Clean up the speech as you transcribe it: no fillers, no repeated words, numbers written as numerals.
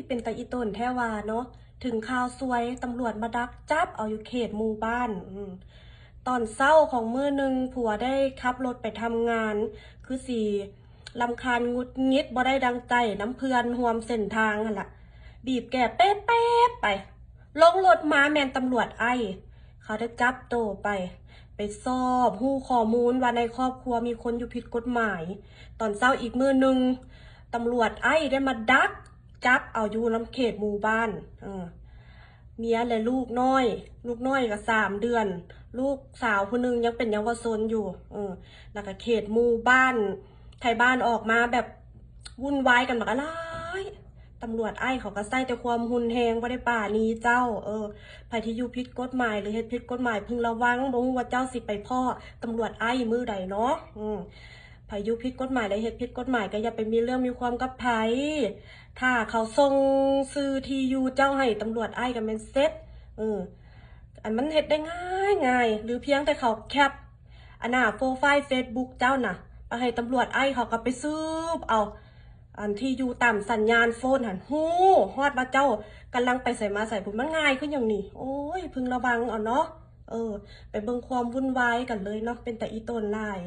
เป็นตาอีต้นแท้ว่าเนาะถึงข่าวซวยตำรวจมาดักจับเอาอยู่เขตหมู่บ้านตอนเช้าของมื้อนึงผัวได้ขับรถไปทำงานคือสิรำคาญงุดงิดบ่ได้ดังใจน้ำเพื่อนร่วมเส้นทางนั่นล่ะบีบแก่เป๊ะๆไปลงรถมาแม่นตำรวจเขาได้จับโตไปสอบฮู้ข้อมูลว่าในครอบครัวมีคนอยู่ผิดกฎหมายตอนเช้าอีกมื้อนึงตำรวจได้มาดักจับเอาอยู่น้ำเขตหมู่บ้านเมียและลูกน้อยก็3เดือนลูกสาวผู้นึงยังเป็นเยาวชนอยู่แล้วก็เขตหมู่บ้านไทยบ้านออกมาแบบวุ่นวายกันบักอะไรตำรวจเขาก็ใส่แต่ความหุนแฮงบ่ได้ป่านี้เจ้าไผที่อยู่ผิดกฎหมายหรือเฮ็ดผิดกฎหมายพึงระวังบ่ฮู้ว่าเจ้าสิไปพ้อตำรวจมื้อใดเนาะไผอยู่ผิดกฎหมายและเฮ็ดผิดกฎหมายก็อย่าไปมีเรื่องมีความกับไผถ้าเขาส่งชื่อที่อยู่เจ้าให้ตำรวจก็แม่นเสร็จอันมันเฮ็ดได้ง่ายหรือเพียงแต่เขาแคปโปรไฟล์ Facebook เจ้าน่ะไปให้ตำรวจเขาก็ไปสืบเอาอันที่อยู่ตามสัญญาณโฟนหั่นฮู้ฮอดว่าเจ้ากำลังไปใส่มาใส่พุ่นมันง่ายขึ้นอย่างนี้โอ้ยพึงระวังเอาเนาะไปเบิ่งความวุ่นวายกันเลยเนาะเป็นแต่อีต้นหลาย